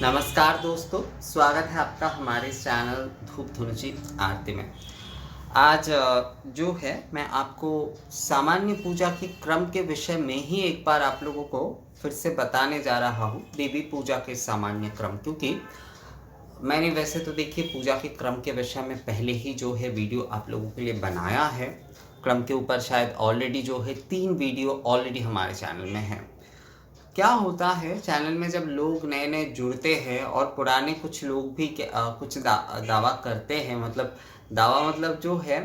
नमस्कार दोस्तों, स्वागत है आपका हमारे इस चैनल धूप धुनुची आरती में। आज जो है मैं आपको सामान्य पूजा के क्रम के विषय में ही एक बार आप लोगों को फिर से बताने जा रहा हूँ, देवी पूजा के सामान्य क्रम। क्योंकि मैंने वैसे तो देखिए पूजा के क्रम के विषय में पहले ही जो है वीडियो आप लोगों के लिए बनाया है। क्रम के ऊपर शायद ऑलरेडी जो है 3 वीडियो ऑलरेडी हमारे चैनल में है। क्या होता है चैनल में जब लोग नए नए जुड़ते हैं और पुराने कुछ लोग भी कुछ दावा करते हैं, मतलब दावा मतलब जो है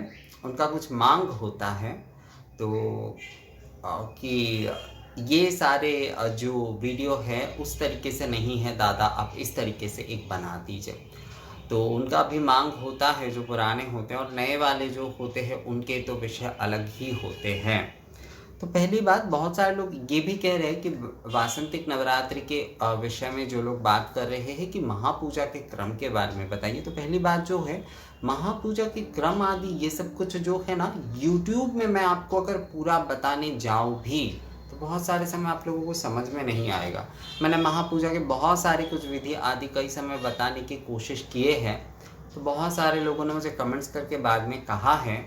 उनका कुछ मांग होता है तो कि ये सारे जो वीडियो है उस तरीके से नहीं है दादा, आप इस तरीके से एक बना दीजिए। तो उनका भी मांग होता है जो पुराने होते हैं, और नए वाले जो होते हैं उनके तो विषय अलग ही होते हैं। तो पहली बात, बहुत सारे लोग ये भी कह रहे हैं कि वासंतिक नवरात्रि के विषय में जो लोग बात कर रहे हैं कि महापूजा के क्रम के बारे में बताइए। तो पहली बात जो है, महापूजा के क्रम आदि ये सब कुछ जो है ना, यूट्यूब में मैं आपको अगर पूरा बताने जाऊँ भी तो बहुत सारे समय आप लोगों को समझ में नहीं आएगा। मैंने महापूजा के बहुत सारे कुछ विधि आदि कई समय बताने की कोशिश किए हैं, तो बहुत सारे लोगों ने मुझे कमेंट्स करके बाद में कहा है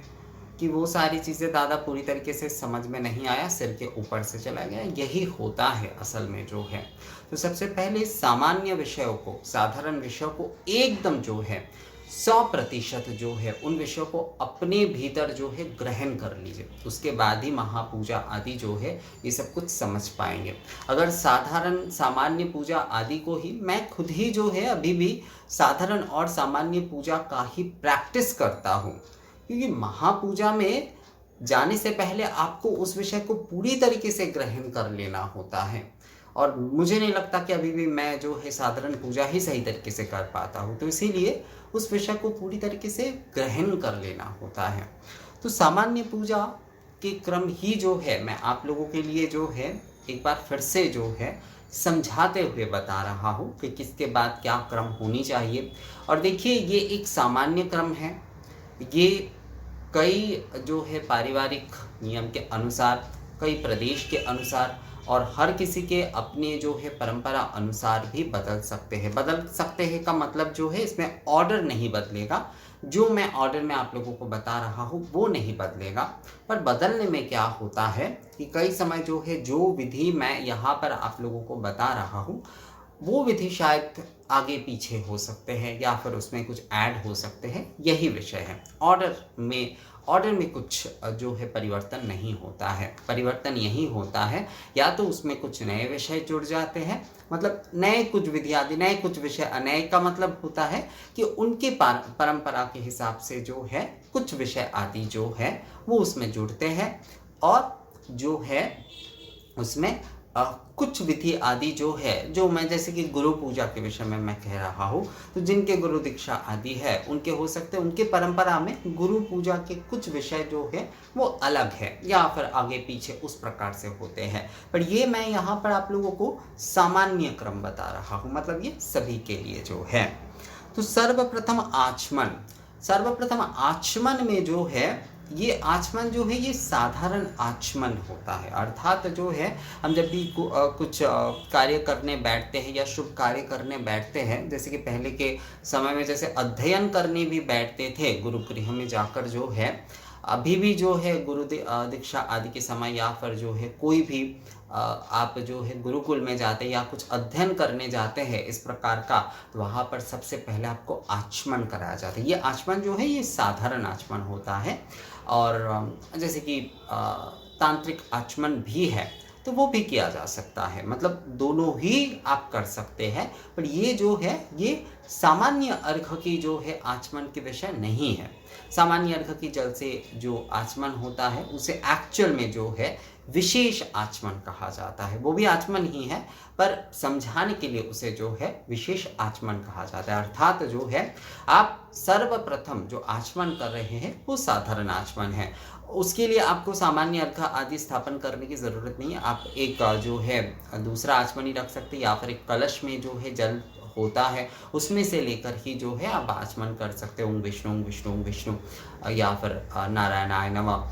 कि वो सारी चीज़ें दादा पूरी तरीके से समझ में नहीं आया, सिर के ऊपर से चला गया। यही होता है असल में जो है। तो सबसे पहले सामान्य विषयों को, साधारण विषयों को एकदम जो है 100% जो है उन विषयों को अपने भीतर जो है ग्रहण कर लीजिए। उसके बाद ही महापूजा आदि जो है ये सब कुछ समझ पाएंगे। अगर साधारण सामान्य पूजा आदि को ही, मैं खुद ही जो है अभी भी साधारण और सामान्य पूजा का ही प्रैक्टिस करता हूँ, क्योंकि महापूजा में जाने से पहले आपको उस विषय को पूरी तरीके से ग्रहण कर लेना होता है। और मुझे नहीं लगता कि अभी भी मैं जो है साधारण पूजा ही सही तरीके से कर पाता हूँ, तो इसीलिए उस विषय को पूरी तरीके से ग्रहण कर लेना होता है। तो सामान्य पूजा के क्रम ही जो है मैं आप लोगों के लिए जो है एक बार फिर से जो है समझाते हुए बता रहा हूँ कि किसके बाद क्या क्रम होनी चाहिए। और देखिए, ये एक सामान्य क्रम है। ये कई जो है पारिवारिक नियम के अनुसार, कई प्रदेश के अनुसार और हर किसी के अपने जो है परंपरा अनुसार भी बदल सकते हैं। बदल सकते हैं का मतलब जो है इसमें ऑर्डर नहीं बदलेगा। जो मैं ऑर्डर में आप लोगों को बता रहा हूँ वो नहीं बदलेगा। पर बदलने में क्या होता है कि कई समय जो है जो विधि मैं यहाँ पर आप लोगों को बता रहा हूँ वो विधि शायद आगे पीछे हो सकते हैं या फिर उसमें कुछ ऐड हो सकते हैं। यही विषय है। ऑर्डर में कुछ जो है परिवर्तन नहीं होता है। परिवर्तन यही होता है या तो उसमें कुछ नए विषय जुड़ जाते हैं, मतलब नए कुछ विधि आदि, नए कुछ विषय। नए का मतलब होता है कि उनके परंपरा के हिसाब से जो है कुछ विषय आदि जो है वो उसमें जुड़ते हैं, और जो है उसमें कुछ विधि आदि जो है, जो मैं जैसे कि गुरु पूजा के विषय में मैं कह रहा हूँ, तो जिनके गुरु दीक्षा आदि है उनके हो सकते हैं, उनके परंपरा में गुरु पूजा के कुछ विषय जो है वो अलग है या फिर आगे पीछे उस प्रकार से होते हैं। पर ये मैं यहाँ पर आप लोगों को सामान्य क्रम बता रहा हूँ, मतलब ये सभी के लिए जो है। तो सर्वप्रथम आचमन में जो है, ये आचमन जो है ये साधारण आचमन होता है। अर्थात जो है हम जब भी कुछ कार्य करने बैठते हैं या शुभ कार्य करने बैठते हैं, जैसे कि पहले के समय में जैसे अध्ययन करने भी बैठते थे गुरुगृह में जाकर, जो है अभी भी जो है गुरु दीक्षा आदि के समय या फिर जो है कोई भी आप जो है गुरुकुल में जाते हैं या कुछ अध्ययन करने जाते हैं इस प्रकार का, तो वहाँ पर सबसे पहले आपको आचमन कराया जाता है। ये आचमन जो है ये साधारण आचमन होता है। और जैसे कि तांत्रिक आचमन भी है तो वो भी किया जा सकता है, मतलब दोनों ही आप कर सकते हैं। पर ये जो है ये सामान्य अर्घ की जो है आचमन के विषय नहीं है। सामान्य अर्घ की जल से जो आचमन होता है उसे एक्चुअल में जो है विशेष आचमन कहा जाता है। वो भी आचमन ही है, पर समझाने के लिए उसे जो है विशेष आचमन कहा जाता है। अर्थात जो है आप सर्वप्रथम जो आचमन कर रहे हैं वो साधारण आचमन है। उसके लिए आपको सामान्य अर्घ आदि स्थापन करने की ज़रूरत नहीं है। आप एक जो है दूसरा आचमन ही रख सकते हैं, या फिर एक कलश में जो है जल होता है उसमें से लेकर ही जो है आप आचमन कर सकते हो। ओम विष्णु ओम विष्णु ओम विष्णु, या फिर नारायणाय नमः,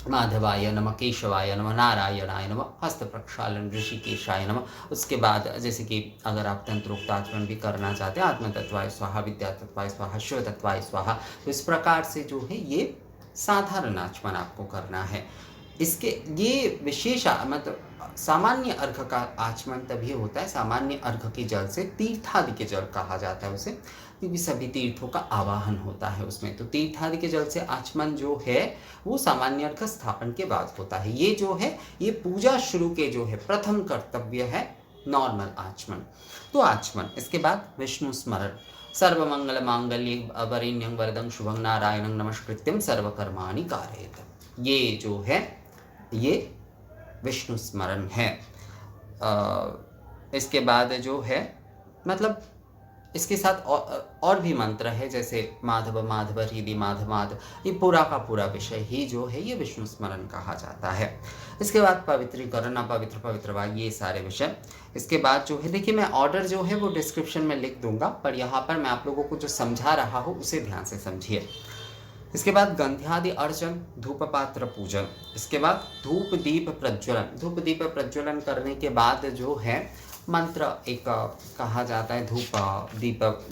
माधवाय नमः, केशवाय नमः, नारायणाय नमः, हस्त प्रक्षालन ऋषिकेशाय नमः। उसके बाद जैसे कि अगर आप तंत्रोक्त आचमन भी करना चाहते हैं, आत्म तत्वाय स्वाहा, विद्या तत्वाय स्वाहा, शिव तत्वाय स्वाहा, तो इस प्रकार से जो है ये साधारण आचमन आपको करना है। इसके ये विशेष मतलब सामान्य अर्घ का आचमन तभी होता है, सामान्य अर्घ के जल से, तीर्थादि के जल कहा जाता है उसे, क्योंकि सभी तीर्थों का आवाहन होता है उसमें। तो तीर्थादि के जल से आचमन जो है वो सामान्य अर्घ स्थापन के बाद होता है। ये जो है ये पूजा शुरू के जो है प्रथम कर्तव्य है नॉर्मल आचमन। तो आचमन, इसके बाद विष्णु स्मरण, सर्वमंगल मांगल्ये वरेण्यं वरदं शुभं नारायणं नमस्कृत्यं सर्वकर्माणि कारयेत। ये जो है ये विष्णु स्मरण है। इसके बाद जो है मतलब इसके साथ और भी मंत्र है, जैसे माधव माधव हृदय माधव माधव, ये पूरा का पूरा विषय ही जो है ये विष्णु स्मरण कहा जाता है। इसके बाद पवित्रीकरण, अपवित्र पवित्र वा, ये सारे विषय। इसके बाद जो है देखिए मैं ऑर्डर जो है वो डिस्क्रिप्शन में लिख दूंगा, पर यहाँ पर मैं आप लोगों को जो समझा रहा हूँ उसे ध्यान से समझिए। इसके बाद गंध्यादि अर्चन, धूप पात्र पूजन। इसके बाद धूप दीप प्रज्वलन, धूप दीप प्रज्वलन करने के बाद जो है मंत्र एक कहा जाता है, धूप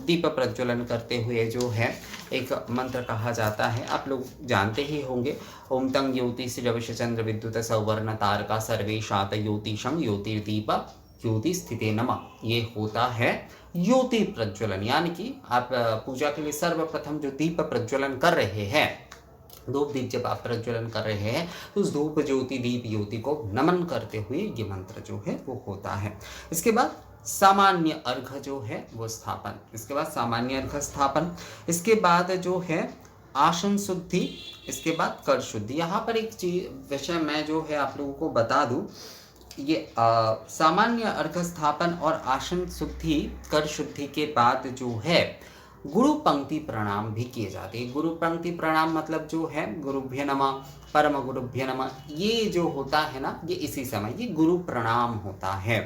दीप प्रज्वलन करते हुए जो है एक मंत्र कहा जाता है, आप लोग जानते ही होंगे। ओम तंग ज्योति श्रीरविश चंद्र विद्युत सौवर्ण तारका सर्वेशात ज्योतिषम ज्योतिर्दीप ज्योति स्थिते नमः। ये होता है ज्योति प्रज्वलन, यानी कि आप पूजा के लिए सर्वप्रथम जो दीप प्रज्वलन कर रहे हैं, धूप दीप जब आप प्रज्वलन कर रहे हैं तो उस धूप ज्योति दीप ज्योति को नमन करते हुए ये मंत्र जो है वो होता है। इसके बाद सामान्य अर्घ जो है वो स्थापन, इसके बाद सामान्य अर्घ स्थापन। इसके बाद जो है आसन शुद्धि, इसके बाद कर शुद्धि। यहाँ पर एक चीज विषय मैं जो है आप लोगों को बता दूं, ये सामान्य अर्घ स्थापन और आसन शुद्धि कर शुद्धि के बाद जो है गुरु पंक्ति प्रणाम भी किए जाते हैं। गुरु पंक्ति प्रणाम मतलब जो है गुरुभ्य नमः, परम गुरुभ्य नमः, ये जो होता है ना ये इसी समय ये गुरु प्रणाम होता है।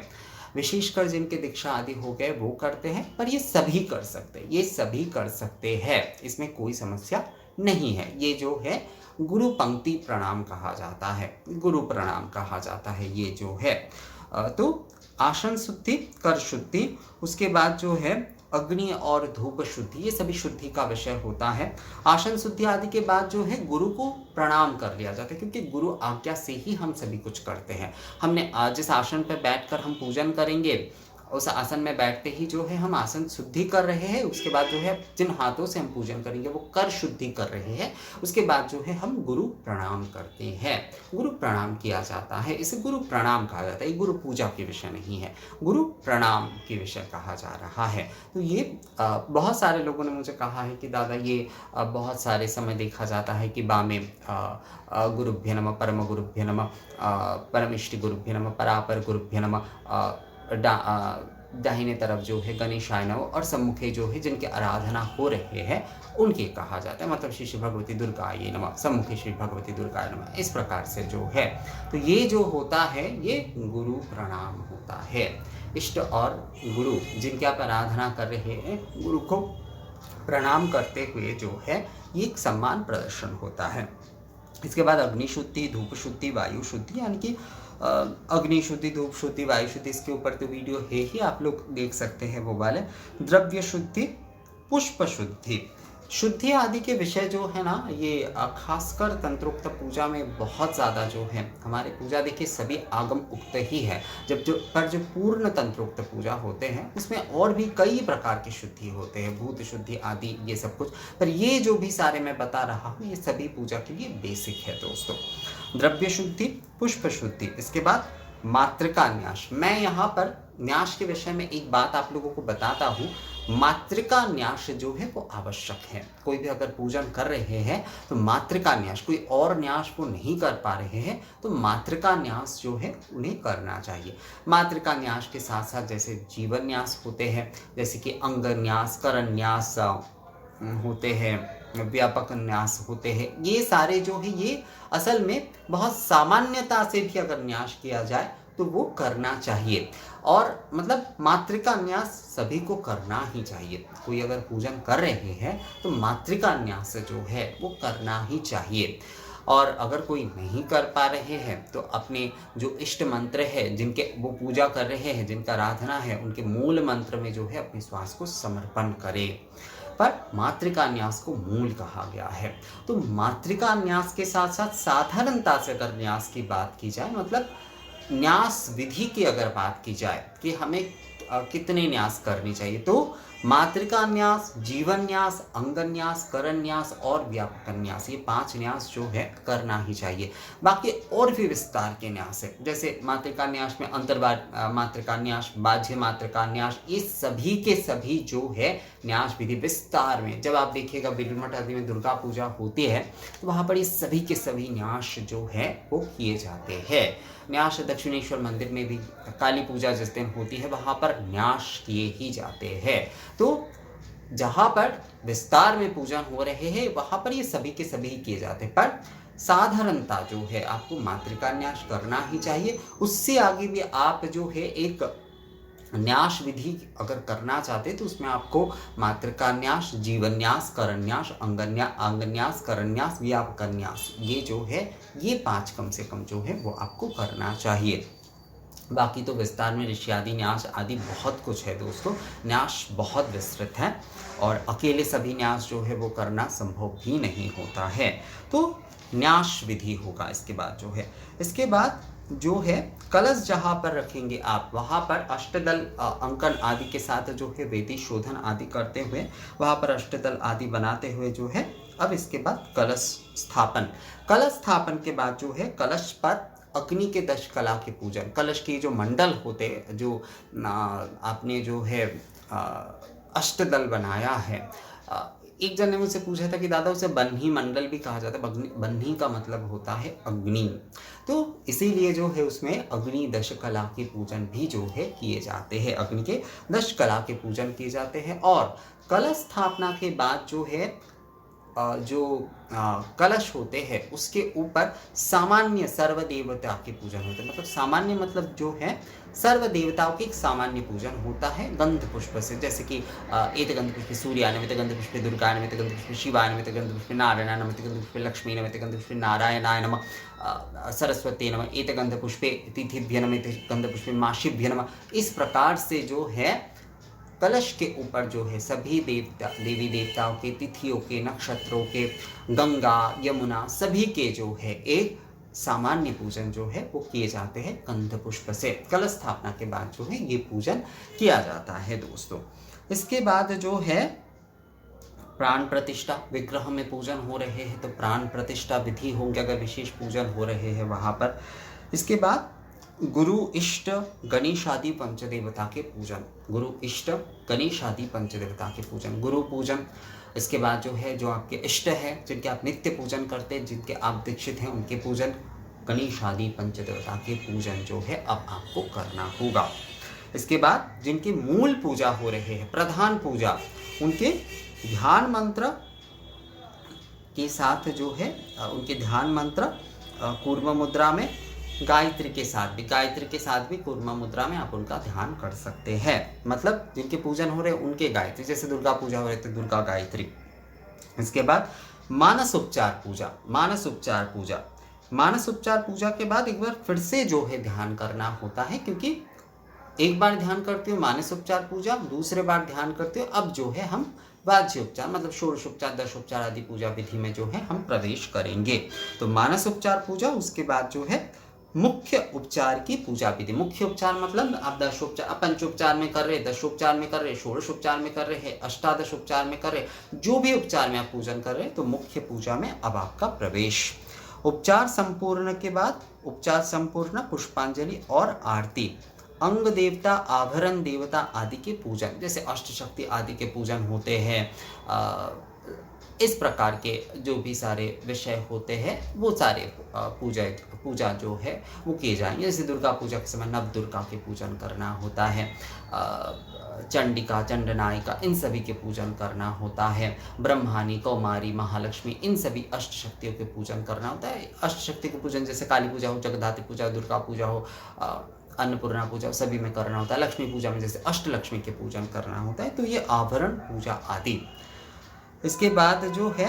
विशेषकर जिनके दीक्षा आदि हो गए वो करते हैं, पर ये सभी कर सकते हैं, ये सभी कर सकते हैं, इसमें कोई समस्या नहीं है। ये जो है गुरु पंक्ति प्रणाम कहा जाता है, गुरु प्रणाम कहा जाता है ये जो है। तो आसन शुद्धि, कर शुद्धि, उसके बाद जो है अग्नि और धूप शुद्धि, ये सभी शुद्धि का विषय होता है। आसन शुद्धि आदि के बाद जो है गुरु को प्रणाम कर लिया जाता है, क्योंकि गुरु आज्ञा से ही हम सभी कुछ करते हैं। हमने जिस आसन पर बैठकर हम पूजन करेंगे उस आसन में बैठते ही जो है हम आसन शुद्धि कर रहे हैं। उसके बाद जो है जिन हाथों से हम पूजन करेंगे वो कर शुद्धि कर रहे हैं। उसके बाद जो है हम गुरु प्रणाम करते हैं, गुरु प्रणाम किया जाता है, इसे गुरु प्रणाम कहा जाता है। ये गुरु पूजा के विषय नहीं है, गुरु प्रणाम के विषय कहा जा रहा है। तो ये बहुत सारे लोगों ने मुझे कहा है कि दादा ये बहुत सारे समय देखा जाता है कि बा में गुरुभ्य नमः, परम गुरुभ्य नमः, परमिष्टि गुरुभ्य नमः, परापर गुरुभ्य नमः, दाहिने तरफ जो है गणेशाय नमः, और सम्मुखे जो है जिनकी आराधना हो रहे हैं उनके कहा जाता है, मतलब श्री भगवती दुर्गाय नमः, सम्मुखे श्री भगवती दुर्गाय नमः, इस प्रकार से जो है। तो ये जो होता है ये गुरु प्रणाम होता है। इष्ट और गुरु जिनकी आप आराधना कर रहे हैं, गुरु को प्रणाम करते हुए जो है ये एक सम्मान प्रदर्शन होता है। इसके बाद अग्नि शुद्धि, धूप शुद्धि, वायु शुद्धि, यानी कि अग्नि शुद्धि, धूप शुद्धि, वायु शुद्धि, इसके ऊपर तो वीडियो है ही, आप लोग देख सकते हैं वो वाले। द्रव्य शुद्धि, पुष्प शुद्धि, शुद्धि आदि के विषय जो है ना ये खासकर तंत्रोक्त पूजा में बहुत ज़्यादा जो है, हमारे पूजा देखिए सभी आगम उक्त ही है, जब जो पूर्ण तंत्रोक्त पूजा होते हैं उसमें और भी कई प्रकार की शुद्धि होते हैं, भूत शुद्धि आदि ये सब कुछ, पर ये जो भी सारे मैं बता रहा हूँ ये सभी पूजा के लिए बेसिक है दोस्तों। द्रव्य शुद्धि, पुष्प शुद्धि, इसके बाद मातृका न्यास। मैं यहाँ पर न्यास के विषय में एक बात आप लोगों को बताता हूँ, मातृका न्यास जो है वो आवश्यक है। कोई भी अगर पूजन कर रहे हैं तो मातृका न्यास, कोई और न्यास वो नहीं कर पा रहे हैं तो मातृका न्यास जो है उन्हें करना चाहिए। मातृका न्यास के साथ साथ जैसे जीवन न्यास होते हैं, जैसे कि अंग न्यास, करण न्यास होते हैं, व्यापक न्यास होते हैं, ये सारे जो है ये असल में बहुत सामान्यता से भी अगर न्यास किया जाए तो वो करना चाहिए। और मतलब मातृका न्यास सभी को करना ही चाहिए। कोई अगर पूजन कर रहे हैं तो मातृका न्यास जो है वो करना ही चाहिए। और अगर कोई नहीं कर पा रहे हैं तो अपने जो इष्ट मंत्र है, जिनके वो पूजा कर रहे हैं, जिनका आराधना है, उनके मूल मंत्र में जो है अपने श्वास को समर्पण करें। पर मातृका न्यास को मूल कहा गया है। तो मातृका न्यास के साथ साथ साधारणता से अगर न्यास की बात की जाए, मतलब न्यास विधि की अगर बात की जाए कि हमें कितने न्यास करनी चाहिए, तो मातृका न्यास, जीवन न्यास, अंगन न्यास, करण न्यास और व्यापक न्यास, ये 5 न्यास जो है करना ही चाहिए। बाकी और भी विस्तार के न्यास है, जैसे मातृका न्यास में मातृका न्यास, बाह्य मातृका न्यास, ये सभी के सभी जो है न्यास विधि विस्तार में, जब आप देखिएगा बिलमठ आदि में दुर्गा पूजा होती है तो वहाँ पर ये सभी के सभी न्यास जो है वो किए जाते हैं। न्यास दक्षिणेश्वर मंदिर में भी काली पूजा जिस दिन होती है वहाँ पर न्यास किए ही जाते हैं। तो जहाँ पर विस्तार में पूजन हो रहे हैं वहाँ पर ये सभी के सभी किए जाते हैं, पर साधारणता जो है आपको मातृका न्यास करना ही चाहिए। उससे आगे भी आप जो है एक न्यास विधि अगर करना चाहते तो उसमें आपको मातृका न्यास, जीवन न्यास, करण न्यास, अंग न्यास, करण न्यास, व्यापक न्यास, ये जो है ये 5 कम से कम जो है वो आपको करना चाहिए। बाकी तो विस्तार में ऋषि न्यास आदि बहुत कुछ है दोस्तों, न्यास बहुत विस्तृत है और अकेले सभी न्यास जो है वो करना संभव भी नहीं होता है। तो न्यास विधि होगा इसके बाद जो है। इसके बाद जो है कलश जहाँ पर रखेंगे आप, वहाँ पर अष्टदल अंकन आदि के साथ जो है वेदी शोधन आदि करते हुए वहाँ पर अष्टदल आदि बनाते हुए जो है, अब इसके बाद कलश स्थापन। कलश स्थापन के बाद जो है कलश पर अग्नि के 10 कला के पूजन, कलश के जो मंडल होते, जो आपने जो है अष्टदल बनाया है, एक जन ने मुझसे पूछा था कि दादा उसे बन्ही मंडल भी कहा जाता है। बन्ही का मतलब होता है अग्नि, तो इसीलिए जो है उसमें अग्नि 10 कला के पूजन भी जो है किए जाते हैं, अग्नि के 10 कला के पूजन किए जाते हैं। और कलश स्थापना के बाद जो है जो कलश होते हैं उसके ऊपर सामान्य सर्वदेवता के पूजन होते हैं। मतलब सामान्य मतलब जो है सर्व देवताओं के एक सामान्य पूजन होता है गंध पुष्प से, जैसे कि एत गंध पुष्प सूर्या नमित गंध पुष्प दुर्गा नमित गंध पुष्प शिवा नमित गंध पुष्प नारायण नमित गंध पुष्प लक्ष्मी नमित गंध पुष्प नारायणाय नमः सरस्वती नमः एत गंध पुष्पे तिथिभ्य नमित गंध पुष्प माशिभ्य नमः। इस प्रकार से जो है कलश के ऊपर जो है सभी देवी देवताओं के, तिथियों के, नक्षत्रों के, गंगा यमुना सभी के जो है एक सामान्य पूजन जो है वो किए जाते हैं गंध पुष्प से। कलश स्थापना के बाद जो है ये पूजन किया जाता है दोस्तों। इसके बाद जो है प्राण प्रतिष्ठा, विग्रह में पूजन हो रहे हैं तो प्राण प्रतिष्ठा विधि होंगे अगर विशेष पूजन हो रहे हैं वहाँ पर। इसके बाद गुरु इष्ट गणेश आदि पंचदेवता के पूजन, गुरु इष्ट गणेश आदि पंचदेवता के पूजन, गुरु पूजन। इसके बाद जो है जो आपके इष्ट है, जिनके आप नित्य पूजन करते हैं, जिनके आप दीक्षित हैं, उनके पूजन, गणेश आदि पंचदेवता के पूजन जो है अब आपको करना होगा। इसके बाद जिनकी मूल पूजा हो रहे हैं, प्रधान पूजा, उनके ध्यान मंत्र के साथ जो है उनके ध्यान मंत्र कूर्म मुद्रा में, गायत्री के साथ भी कूर्म मुद्रा में आप उनका ध्यान कर सकते हैं। मतलब जिनके पूजन हो रहे हैं उनके गायत्री, जैसे दुर्गा पूजा हो रही है तो दुर्गा गायत्री। इसके बाद मानस उपचार पूजा के बाद एक बार फिर से जो है ध्यान करना होता है, क्योंकि एक बार ध्यान करते हो मानस उपचार पूजा, दूसरे बार ध्यान करते हो अब जो है हम वाच्य उपचार मतलब षोडशोपचार, दशोपचार आदि पूजा विधि में जो है हम प्रवेश करेंगे। तो मानस उपचार पूजा, उसके बाद जो है मुख्य उपचार की पूजा विधि। मुख्य उपचार मतलब आप दशोपचार, पंचोपचार में कर रहे, दशोपचार में कर रहे, षोडशोपचार में कर रहे हैं, अष्टादश उपचार में कर रहे, जो भी उपचार में आप पूजन कर रहे हैं तो मुख्य पूजा में अब आपका प्रवेश। उपचार संपूर्ण के बाद उपचार संपूर्ण, पुष्पांजलि और आरती, अंग देवता, आभरण देवता आदि के पूजन, जैसे अष्टशक्ति आदि के पूजन होते हैं। इस प्रकार के जो भी सारे विषय होते हैं वो सारे पूजा जो है वो किए जाएंगे। जैसे दुर्गा पूजा के समय नव दुर्गा के पूजन करना होता है, चंडिका, चंडनायिका, इन सभी के पूजन करना होता है, ब्रह्मानी, कौमारी, महालक्ष्मी, इन सभी अष्टशक्तियों के पूजन करना होता है। अष्टशक्ति के पूजन जैसे काली पूजा हो, जगद्धात्री पूजा, दुर्गा पूजा हो, अन्नपूर्णा पूजा, सभी में करना होता है। लक्ष्मी पूजा में जैसे अष्टलक्ष्मी के पूजन करना होता है। तो ये आभरण पूजा आदि। इसके बाद जो है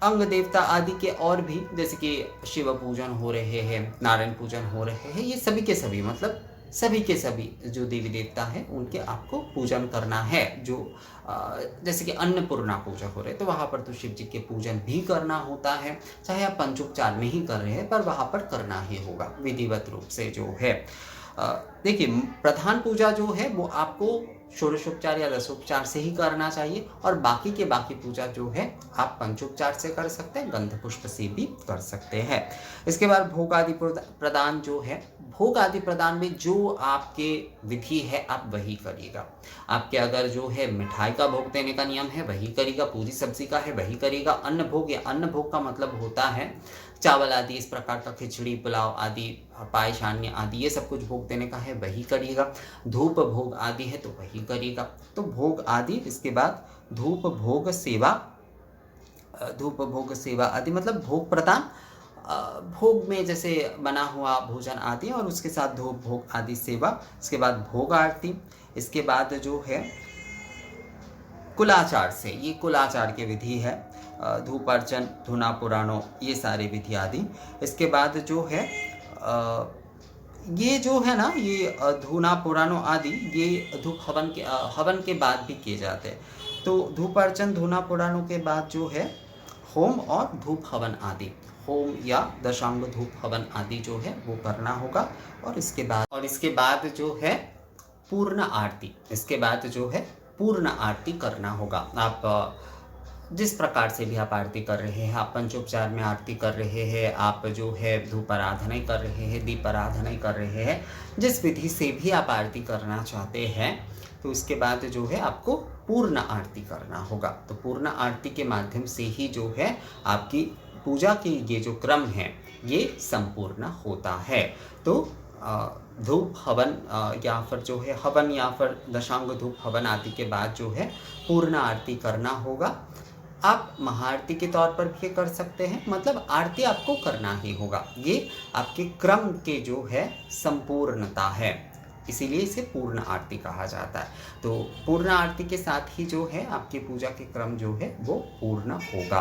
अंग देवता आदि के और भी, जैसे कि शिव पूजन हो रहे हैं, नारायण पूजन हो रहे हैं, ये सभी के सभी मतलब सभी के सभी जो देवी देवता हैं उनके आपको पूजन करना है। जो जैसे कि अन्नपूर्णा पूजा हो रहे तो वहाँ पर तो शिव जी के पूजन भी करना होता है, चाहे आप पंचोपचार में ही कर रहे हैं पर वहाँ पर करना ही होगा विधिवत रूप से जो है। देखिए, प्रधान पूजा जो है वो आपको षोडशोपचार या दशोपचार से ही करना चाहिए, और बाकी के बाकी पूजा जो है आप पंचोपचार से कर सकते हैं, गंध पुष्प से भी कर सकते हैं। इसके बाद भोग आदि प्रदान जो है, भोग आदि प्रदान में जो आपके विधि है आप वही करिएगा। आपके अगर जो है मिठाई का भोग देने का नियम है वही करिएगा, पूरी सब्जी का है वही करिएगा। अन्न भोग, या अन्न भोग का मतलब होता है चावल आदि इस प्रकार का, खिचड़ी पुलाव आदि, पायशान्य आदि, ये सब कुछ भोग देने का है वही करिएगा। धूप भोग आदि है तो वही करिएगा। तो भोग आदि, इसके बाद धूप भोग सेवा, धूप भोग सेवा आदि मतलब भोग प्रदान, भोग में जैसे बना हुआ भोजन आदि, और उसके साथ धूप भोग आदि सेवा। इसके बाद भोग आरती, इसके बाद जो है कुलाचार से, ये कुलाचार की विधि है, धूप अर्चन, धुना पुराणों, ये सारे विधि आदि। इसके बाद जो है ये जो है ना, ये धुना पुराणों आदि ये धूप हवन के बाद भी किए जाते हैं। तो धूप अर्चन धुना पुराणों के बाद जो है होम और धूप हवन आदि, होम या दशांग धूप हवन आदि जो है वो करना होगा। और इसके बाद जो है पूर्ण आरती, इसके बाद जो है पूर्ण आरती करना होगा। आप जिस प्रकार से भी आप आरती कर रहे हैं, आप पंचोपचार में आरती कर रहे हैं, आप जो है धूप आराधना कर रहे हैं, दीप आराधना कर रहे हैं, जिस विधि से भी आप आरती करना चाहते हैं, तो उसके बाद जो है आपको पूर्ण आरती करना होगा। तो पूर्ण आरती के माध्यम से ही जो है आपकी पूजा की ये जो क्रम है ये संपूर्ण होता है। तो धूप हवन या फिर जो है हवन या फिर दशांग धूप हवन आदि के बाद जो है पूर्ण आरती करना होगा। आप महाआरती के तौर पर भी कर सकते हैं, मतलब आरती आपको करना ही होगा। ये आपके क्रम के जो है संपूर्णता है, इसीलिए इसे पूर्ण आरती कहा जाता है। तो पूर्ण आरती के साथ ही जो है आपकी पूजा के क्रम जो है वो पूर्ण होगा।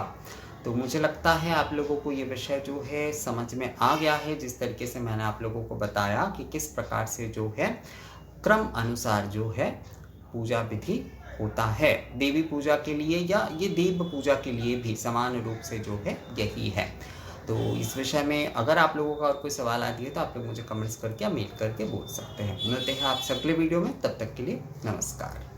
तो मुझे लगता है आप लोगों को ये विषय जो है समझ में आ गया है, जिस तरीके से मैंने आप लोगों को बताया कि किस प्रकार से जो है क्रम अनुसार जो है पूजा विधि होता है। देवी पूजा के लिए या ये देव पूजा के लिए भी समान रूप से जो है यही है। तो इस विषय में अगर आप लोगों का और कोई सवाल आ दिए तो आप लोग मुझे कमेंट्स करके या मेल करके बोल सकते हैं। मिलते हैं आप अगले वीडियो में, तब तक के लिए नमस्कार।